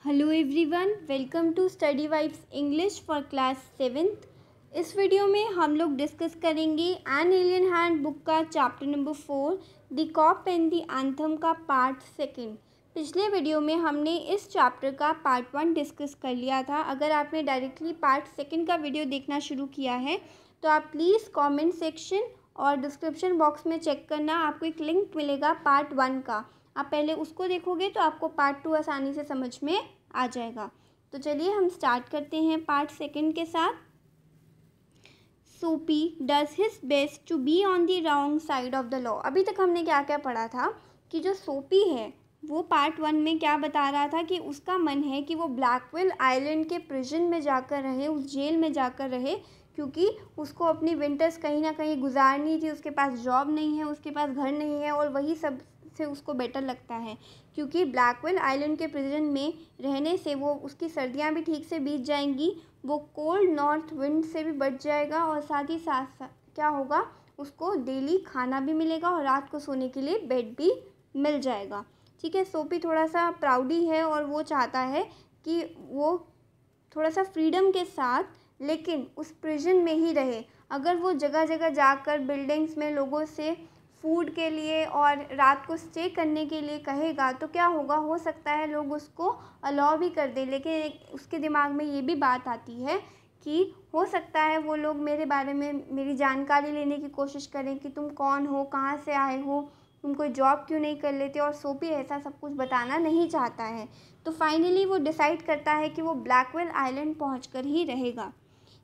Hello everyone, welcome to Study Vibes English for class 7th। इस video में हम लोग डिस्कस करेंगे एन एलियन हैंड बुक का chapter number 4 the cop and the anthem का part 2। पिछले वीडियो में हमने इस चैप्टर का पार्ट 1 डिस्कस कर लिया था। अगर आपने डायरेक्टली पार्ट 2 का वीडियो देखना शुरू किया है तो आप प्लीज़ कमेंट सेक्शन और डिस्क्रिप्शन बॉक्स में चेक करना, आपको एक लिंक मिलेगा पार्ट 1 का। आप पहले उसको देखोगे तो आपको पार्ट 2 आसानी से समझ में आ जाएगा। तो चलिए हम स्टार्ट करते हैं पार्ट 2 के साथ। Soapy does his best to be on the wrong side of the law. अभी तक हमने क्या क्या पढ़ा था कि जो सोपी है वो पार्ट 1 में क्या बता रहा था कि उसका मन है कि वो ब्लैकवेल आइलैंड के प्रिजन में जाकर रहे, उस जेल में जाकर रहे, क्योंकि उसको अपनी विंटर्स कहीं ना कहीं गुजारनी थी। उसके पास जॉब नहीं है, उसके पास घर नहीं है और वही सब से उसको बेटर लगता है, क्योंकि ब्लैकवेल आइलैंड के प्रिजन में रहने से वो उसकी सर्दियां भी ठीक से बीत जाएंगी, वो कोल्ड नॉर्थ विंड से भी बच जाएगा और साथ ही साथ क्या होगा, उसको डेली खाना भी मिलेगा और रात को सोने के लिए बेड भी मिल जाएगा। ठीक है, सोपी थोड़ा सा प्राउडी है और वो चाहता है कि वो थोड़ा सा फ्रीडम के साथ लेकिन उस प्रिजन में ही रहे। अगर वो जगह जगह जाकर बिल्डिंग्स में लोगों से फूड के लिए और रात को स्टे करने के लिए कहेगा तो क्या होगा, हो सकता है लोग उसको अलाउ भी कर दें, लेकिन उसके दिमाग में ये भी बात आती है कि हो सकता है वो लोग मेरे बारे में मेरी जानकारी लेने की कोशिश करें कि तुम कौन हो, कहाँ से आए हो, तुम कोई जॉब क्यों नहीं कर लेते। और सोपी ऐसा सब कुछ बताना नहीं चाहता है, तो फाइनली वो डिसाइड करता है कि वो ब्लैकवेल आइलैंड पहुँच ही रहेगा।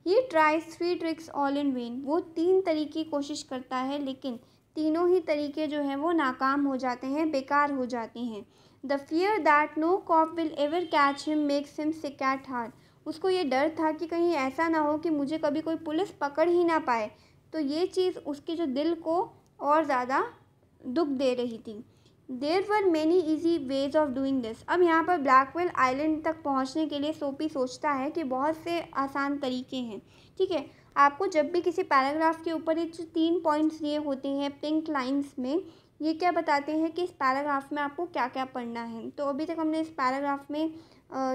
He tries 3 tricks all in when. वो 3 तरीके कोशिश करता है, लेकिन तीनों ही तरीके जो हैं वो नाकाम हो जाते हैं, बेकार हो जाते हैं। The fear that no cop will ever catch him makes him sick at heart. उसको ये डर था कि कहीं ऐसा ना हो कि मुझे कभी कोई पुलिस पकड़ ही ना पाए, तो ये चीज़ उसके जो दिल को और ज़्यादा दुख दे रही थी। There were many easy ways of doing this. अब यहाँ पर ब्लैकवेल आइलैंड तक पहुँचने के लिए सोपी सोचता है कि बहुत से आसान तरीके हैं। ठीक है, आपको जब भी किसी पैराग्राफ के ऊपर ये जो 3 पॉइंट्स दिए होते हैं पिंक लाइंस में, ये क्या बताते हैं कि इस पैराग्राफ में आपको क्या क्या पढ़ना है। तो अभी तक हमने इस पैराग्राफ में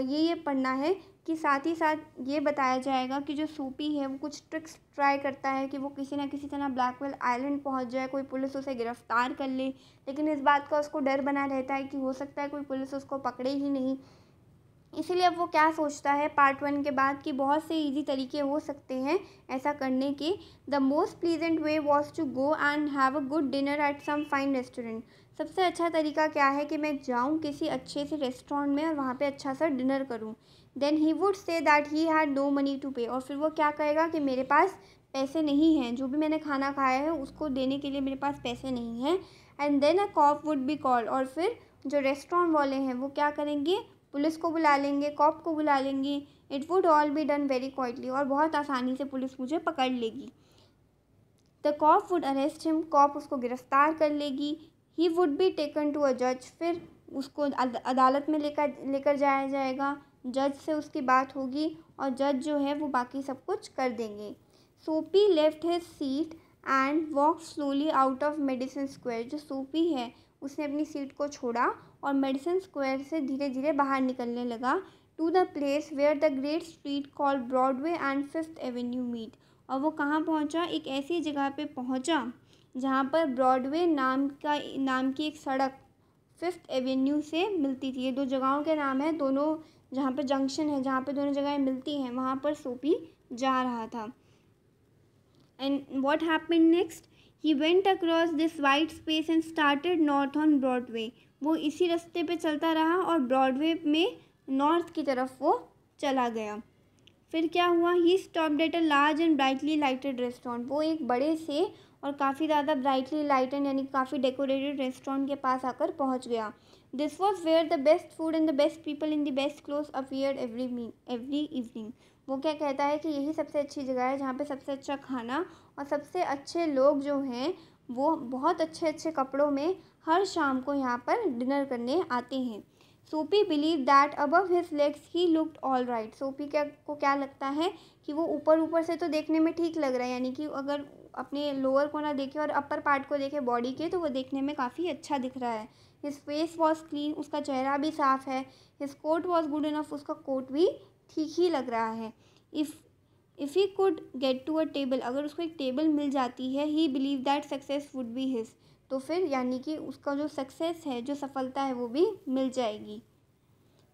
ये पढ़ना है कि साथ ही साथ ये बताया जाएगा कि जो सोपी है वो कुछ ट्रिक्स ट्राई करता है कि वो किसी ना किसी तरह ब्लैकवेल आइलैंड पहुंच जाए, कोई पुलिस उसे गिरफ्तार कर ले, लेकिन इस बात का उसको डर बना रहता है कि हो सकता है कोई पुलिस उसको पकड़े ही नहीं। इसीलिए अब वो क्या सोचता है पार्ट 1 के बाद कि बहुत से इजी तरीके हो सकते हैं ऐसा करने के। The most pleasant way was to go and have a good dinner at some fine restaurant. सबसे अच्छा तरीका क्या है कि मैं जाऊँ किसी अच्छे से रेस्टोरेंट में और वहाँ पे अच्छा सा डिनर करूँ। Then he would say that he had no money to pay. और फिर वो क्या कहेगा कि मेरे पास पैसे नहीं हैं, जो भी मैंने खाना खाया है उसको देने के लिए मेरे पास पैसे नहीं हैं। And then a cop would be called. और फिर जो रेस्टोरेंट वाले हैं वो क्या करेंगे, पुलिस को बुला लेंगे, कॉप को बुला लेंगे। It would all be done very quietly. और बहुत आसानी से पुलिस मुझे पकड़ लेगी। The cop would arrest him. Cop उसको गिरफ्तार कर लेगी। He would be taken to a जज। फिर उसको अदालत में लेकर जाया जाएगा, जज से उसकी बात होगी और जज जो है वो बाकी सब कुछ कर देंगे। सोपी left his seat and walk slowly out of medicine square. जो सोपी है उसने अपनी सीट को छोड़ा और मेडिसिन स्क्वायर से धीरे धीरे बाहर निकलने लगा। To the place where the great street called Broadway and 5th avenue meet. और वो कहाँ पहुँचा, एक ऐसी जगह पे पहुँचा जहाँ पर ब्रॉडवे नाम की एक सड़क 5th एवेन्यू से मिलती थी। ये 2 जगहों के नाम है, दोनों जहाँ पे जंक्शन है, जहाँ पे दोनों जगहें मिलती हैं, वहाँ पर सोपी जा रहा था। And what happened next, he went across this white space and started north on Broadway. वो इसी रास्ते पे चलता रहा और ब्रॉडवे में नॉर्थ की तरफ वो चला गया। फिर क्या हुआ, he stopped at a large and brightly lighted restaurant. वो एक बड़े से और काफ़ी ज़्यादा ब्राइटली लाइटेड यानी काफ़ी डेकोरेटेड रेस्टोरेंट के पास आकर पहुंच गया। This was where the best food and the best people in the best cloth appeared every evening. वो क्या कहता है कि यही सबसे अच्छी जगह है जहाँ पे सबसे अच्छा खाना और सबसे अच्छे लोग जो हैं वो बहुत अच्छे अच्छे कपड़ों में हर शाम को यहाँ पर डिनर करने आते हैं। सोपी believe that above his legs he looked all right. सोपी को क्या लगता है कि वो ऊपर से तो देखने में ठीक लग रहा है, यानी कि अगर अपने लोअर को ना देखे और अपर पार्ट को देखे बॉडी के, तो वो देखने में काफ़ी अच्छा दिख रहा है। हिज फेस वॉज क्लीन, उसका चेहरा भी साफ़ है। His coat was good enough, उसका कोट भी ठीक ही लग रहा है। If he could get to a table, अगर उसको एक टेबल मिल जाती है, he believe that success would be his, तो फिर यानी कि उसका जो सक्सेस है, जो सफलता है, वो भी मिल जाएगी।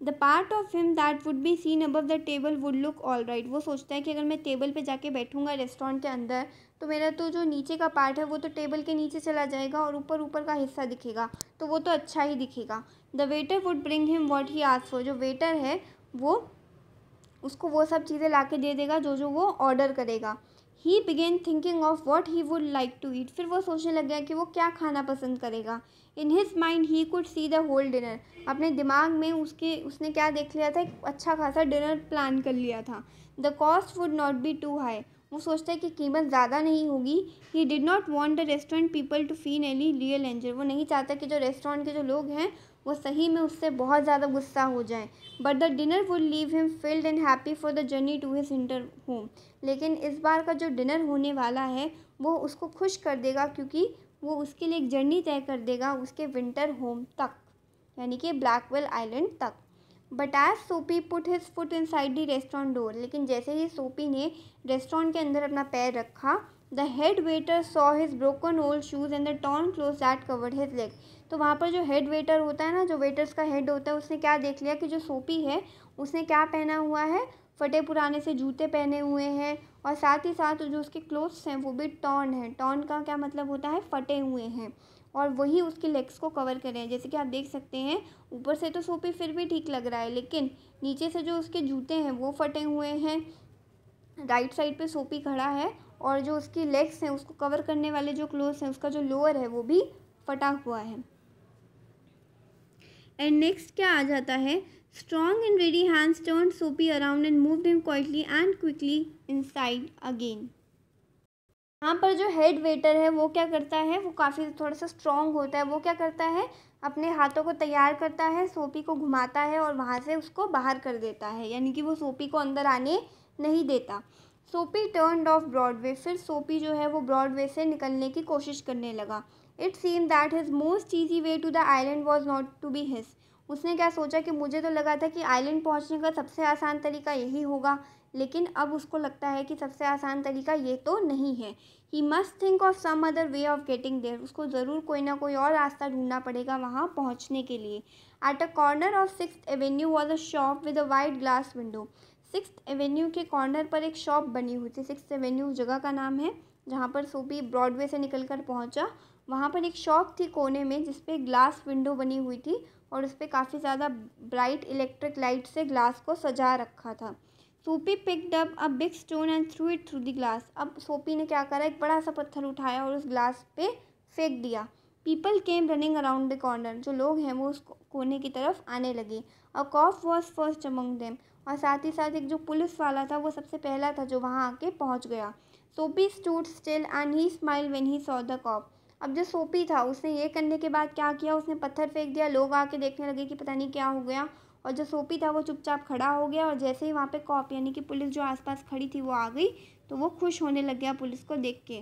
The part of him that would be seen above the table would look all right, वो सोचता है कि अगर मैं टेबल पे जाके बैठूंगा रेस्टोरेंट के अंदर, तो मेरा तो जो नीचे का पार्ट है वो तो टेबल के नीचे चला जाएगा और ऊपर ऊपर का हिस्सा दिखेगा, तो वो तो अच्छा ही दिखेगा। The waiter would bring him what he asked for, जो वेटर है वो उसको वो सब चीज़ें ला के दे देगा जो जो वो ऑर्डर करेगा। He begin thinking of what he would like to eat, फिर वो सोचने लग गया कि वो क्या खाना पसंद करेगा। In his mind he could see the whole dinner, अपने दिमाग में उसने क्या देख लिया था, एक अच्छा खासा डिनर प्लान कर लिया था। The cost would not be too high, वो सोचता है कि कीमत ज़्यादा नहीं होगी। He did not want the restaurant people to feel any real anger, वो नहीं चाहता कि जो रेस्टोरेंट के जो लोग हैं वो सही में उससे बहुत ज़्यादा गुस्सा हो जाएं। But the dinner would leave him filled and happy for the journey to his winter home, लेकिन इस बार का जो डिनर होने वाला है वो उसको खुश कर देगा, क्योंकि वो उसके लिए एक जर्नी तय कर देगा उसके विंटर होम तक, यानी कि ब्लैकवेल आइलैंड तक। बट एज सोपी put his foot in side the restaurant door, लेकिन जैसे ही सोपी ने रेस्टोरेंट के अंदर अपना पैर रखा, the head waiter saw his broken old shoes and the torn cloth that covered his leg, तो वहाँ पर जो हेड वेटर होता है ना, जो वेटर्स का हेड होता है, उसने क्या देख लिया कि जो सोपी है उसने क्या पहना हुआ है, फटे पुराने से जूते पहने हुए हैं, और साथ ही साथ जो उसके क्लोथ्स हैं वो भी टॉर्न है। टॉर्न का क्या मतलब होता है, फटे हुए हैं, और वही उसके लेग्स को कवर कर रहे हैं। जैसे कि आप देख सकते हैं, ऊपर से तो सोपी फिर भी ठीक लग रहा है, लेकिन नीचे से जो उसके जूते हैं वो फटे हुए हैं। राइट साइड पे सोपी खड़ा है, और जो उसकी लेग्स हैं उसको कवर करने वाले जो क्लोथ्स हैं, उसका जो लोअर है वो भी फटा हुआ है। एंड नेक्स्ट क्या आ जाता है, strong and ready hands turn Soapy around and moved him quietly and quickly inside again. यहाँ पर जो हेड वेटर है वो क्या करता है, वो काफ़ी थोड़ा सा स्ट्रॉन्ग होता है। वो क्या करता है, अपने हाथों को तैयार करता है, सोपी को घुमाता है और वहाँ से उसको बाहर कर देता है, यानी कि वो सोपी को अंदर आने नहीं देता। सोपी टर्न्ड ऑफ ब्रॉडवे, फिर सोपी जो है वो ब्रॉडवे से निकलने की कोशिश करने लगा। It seem that his most easy way to the island was not to be his, उसने क्या सोचा कि मुझे तो लगा था कि आइलैंड पहुँचने का सबसे आसान तरीका यही होगा, लेकिन अब उसको लगता है कि सबसे आसान तरीका ये तो नहीं है। He must think of some other way of getting there, उसको ज़रूर कोई ना कोई और रास्ता ढूंढना पड़ेगा वहाँ पहुँचने के लिए। At a corner of 6th Avenue was a shop with a wide glass window, 6th Avenue के कॉर्नर पर एक शॉप बनी हुई थी। 6th एवेन्यू जगह का नाम है जहाँ पर सोपी ब्रॉडवे से निकल कर पहुँचा। वहाँ पर एक शॉप थी कोने में जिसपे ग्लास विंडो बनी हुई थी, और उस पर काफ़ी ज़्यादा ब्राइट इलेक्ट्रिक लाइट से ग्लास को सजा रखा था। सोपी picked up a big stone and through it through the glass, अब सोपी ने क्या करा, एक बड़ा सा पत्थर उठाया और उस ग्लास पे फेंक दिया। People came running around the corner, जो लोग हैं वो उस कोने की तरफ आने लगे। A cop was first among them, और साथ ही साथ एक जो पुलिस वाला था वो सबसे पहला था जो वहाँ आके पहुँच गया। Soapy stood still and he smile when he saw the cop, अब जो सोपी था उसने ये करने के बाद क्या किया, उसने पत्थर फेंक दिया। लोग आके देखने लगे कि पता नहीं क्या हो गया, और जो सोपी था वो चुपचाप खड़ा हो गया, और जैसे ही वहाँ पे कॉप यानी कि पुलिस जो आसपास खड़ी थी वो आ गई, तो वो खुश होने लग गया पुलिस को देख के।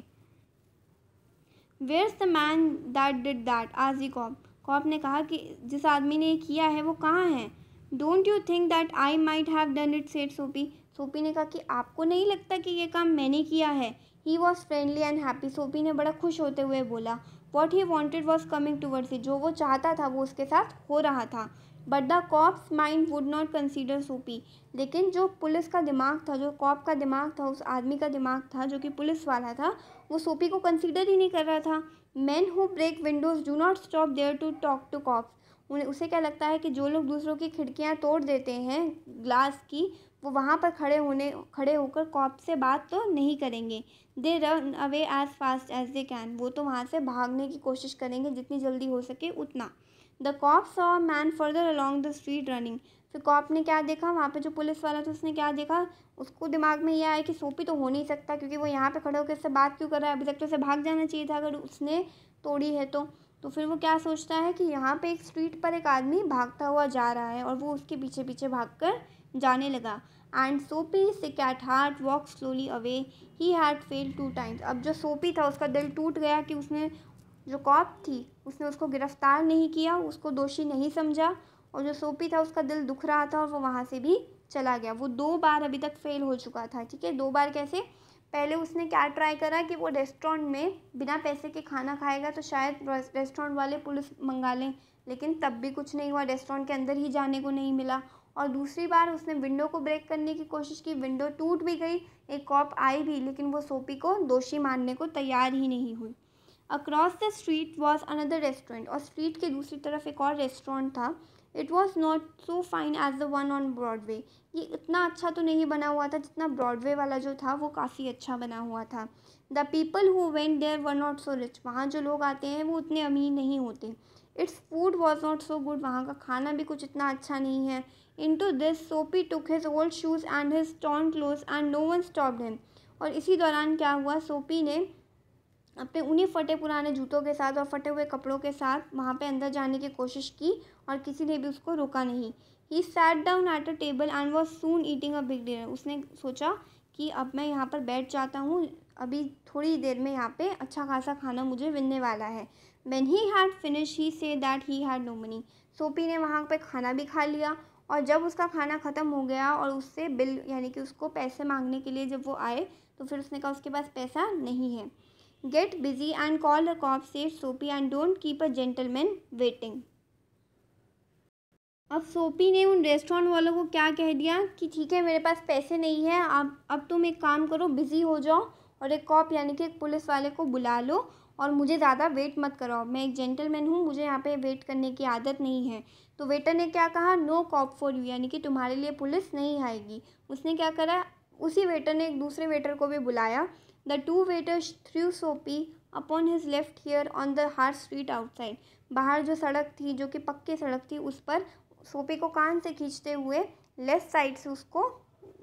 Where's the man that did that, आज दी कॉप, कॉप ने कहा कि जिस आदमी ने ये किया है वो कहाँ है। Don't you think that I might have done it, said सोपी, सोपी ने कहा कि आपको नहीं लगता कि ये काम मैंने किया है। He was friendly and happy, सोपी ने बड़ा खुश होते हुए बोला। What he wanted was coming towards him, जो वो चाहता था वो उसके साथ हो रहा था। But the cop's mind would not consider Soapy, लेकिन जो पुलिस का दिमाग था, जो कॉप का दिमाग था, उस आदमी का दिमाग था जो कि पुलिस वाला था, वो सोपी को कंसीडर ही नहीं कर रहा था। Man who break windows do not stop there to talk to cops, उसे क्या लगता है कि जो लोग दूसरों की खिड़कियां तोड़ देते हैं ग्लास की, वो वहाँ पर खड़े होकर कॉप से बात तो नहीं करेंगे। They run away as fast as they can, वो तो वहाँ से भागने की कोशिश करेंगे जितनी जल्दी हो सके उतना। The cop saw a man further along the street running, फिर कॉप ने क्या देखा, वहाँ पे जो पुलिस वाला था उसने क्या देखा, उसको दिमाग में यह आया कि सोपी तो हो नहीं सकता, क्योंकि वो यहाँ पे खड़े होकर इससे बात क्यों कर रहा है, अभी तक तो उसे भाग जाना चाहिए था अगर उसने तोड़ी है तो फिर वो क्या सोचता है कि यहाँ पे एक स्ट्रीट पर एक आदमी भागता हुआ जा रहा है, और वो उसके पीछे पीछे भागकर जाने लगा। And Soapy sick at heart walk slowly away, he had failed 2 times, अब जो सोपी था उसका दिल टूट गया कि उसने, जो कॉप थी उसने उसको गिरफ़्तार नहीं किया, उसको दोषी नहीं समझा और जो सोपी था उसका दिल दुख रहा था और वो वहाँ से भी चला गया। वो 2 बार अभी तक फ़ेल हो चुका था, ठीक है। 2 बार कैसे? पहले उसने क्या ट्राई करा कि वो रेस्टोरेंट में बिना पैसे के खाना खाएगा तो शायद रेस्टोरेंट वाले पुलिस मंगा लें, लेकिन तब भी कुछ नहीं हुआ, रेस्टोरेंट के अंदर ही जाने को नहीं मिला। और दूसरी बार उसने विंडो को ब्रेक करने की कोशिश की, विंडो टूट भी गई, एक कॉप आई भी, लेकिन वो सोपी को दोषी मानने को तैयार ही नहीं हुई। Across the street was another restaurant, और स्ट्रीट के दूसरी तरफ एक और रेस्टोरेंट था। It was not so fine as the one on Broadway, ये इतना अच्छा तो नहीं बना हुआ था जितना ब्रॉडवे वाला जो था वो काफ़ी अच्छा बना हुआ था। The people who went there were not so rich, वहाँ जो लोग आते हैं वो उतने अमीर नहीं होते। Its food was not so good, वहाँ का खाना भी कुछ इतना अच्छा नहीं है। Into this, Soapy took his old shoes and his torn clothes and no one stopped him. और इसी दौरान क्या हुआ, सोपी ने अपने उन्हीं फटे पुराने जूतों के साथ और फटे हुए कपड़ों के साथ वहाँ पे अंदर जाने की कोशिश की और किसी ने भी उसको रोका नहीं। He sat down at a table and was soon eating a big dinner. उसने सोचा कि अब मैं यहाँ पर बैठ जाता हूँ, अभी थोड़ी देर में यहाँ पे अच्छा खासा खाना मुझे मिलने वाला है। When he had finished, he said that he had no money. सोपी ने वहाँ पे खाना भी खा लिया और जब उसका खाना ख़त्म हो गया और उससे बिल यानी कि उसको पैसे मांगने के लिए जब वो आए तो फिर उसने कहा उसके पास पैसा नहीं है। Get busy and call the cop, said Soapy, and don't keep a gentleman waiting. अब सोपी ने उन रेस्टोरेंट वालों को क्या कह दिया कि ठीक है मेरे पास पैसे नहीं है, आप अब तुम एक काम करो, बिज़ी हो जाओ और एक कॉप यानी कि एक पुलिस वाले को बुला लो और मुझे ज़्यादा वेट मत कराओ, मैं एक जेंटलमैन हूँ, मुझे यहाँ पे वेट करने की आदत नहीं है। तो वेटर ने क्या कहा, नो कॉप फॉर यू, यानी कि तुम्हारे लिए पुलिस नहीं आएगी। उसने क्या करा, उसी वेटर ने एक दूसरे वेटर को भी बुलाया। द टू वेटर्स थ्रू सोपी upon his left here on the hard street outside, बाहर जो सड़क थी जो कि पक्की सड़क थी उस पर सोपी को कान से खींचते हुए लेफ़्ट साइड से उसको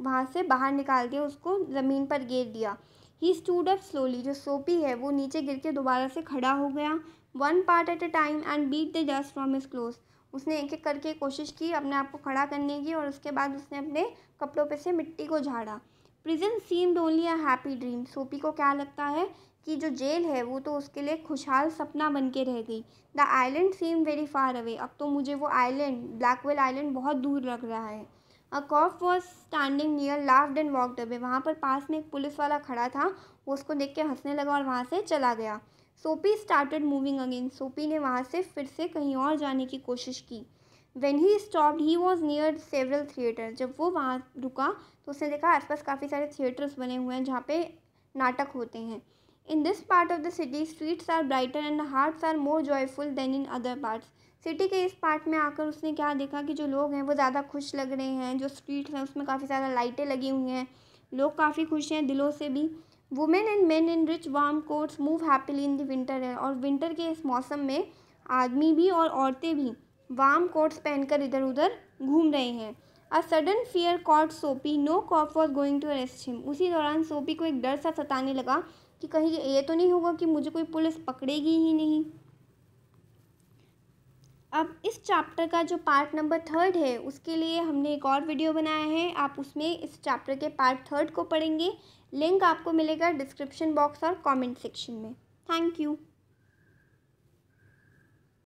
वहाँ से बाहर निकाल दिया, उसको ज़मीन पर गिर दिया। ही स्टूड अप स्लोली, जो सोपी है वो नीचे गिर के दोबारा से खड़ा हो गया। One part at a time and beat the dust from his cloth, उसने एक एक करके कोशिश की अपने आप को खड़ा करने की और उसके बाद उसने अपने कपड़ों पे से मिट्टी को झाड़ा। Prison seemed only a happy dream, सोपी को क्या लगता है कि जो जेल है वो तो उसके लिए खुशहाल सपना बन के रह गई। The island seem very far away, अब तो मुझे वो आइलैंड ब्लैकवेल आइलैंड बहुत दूर लग रहा है। A cop was standing near laughed and walked away, वहाँ पर पास में एक पुलिस वाला खड़ा था, वो उसको देख के हंसने लगा और वहाँ से चला गया। सोपी स्टार्टेड मूविंग अगेन, सोपी ने वहाँ से फिर से कहीं और जाने की कोशिश की। When he stopped, he was near several theater, जब वो वहाँ रुका तो उसने देखा आसपास काफ़ी सारे थिएटर्स बने हुए हैं जहाँ पे नाटक होते हैं। In this part of the city, streets are brighter and the hearts are more joyful than in other parts. City के इस पार्ट में आकर उसने क्या देखा कि जो लोग हैं वो ज़्यादा खुश लग रहे हैं, जो स्ट्रीट्स हैं उसमें काफ़ी ज़्यादा लाइटें लगी हुई हैं, लोग काफ़ी खुश हैं दिलों से भी। Women and main in rich warm quotes move happily in the winter air, और विंटर के इस मौसम में आदमी भी और औरतें भी वार्म कोट्स पहनकर इधर उधर घूम रहे हैं। A sudden fear caught Soapy, no cop was going to arrest him, उसी दौरान सोपी को एक डर सा सताने लगा कि कहीं ये तो नहीं होगा कि मुझे कोई पुलिस पकड़ेगी ही नहीं। अब इस चैप्टर का जो पार्ट नंबर 3 है उसके लिए हमने एक और वीडियो बनाया है, आप उसमें इस चैप्टर के पार्ट 3 को पढ़ेंगे। लिंक आपको मिलेगा डिस्क्रिप्शन बॉक्स और कमेंट सेक्शन में। Thank you.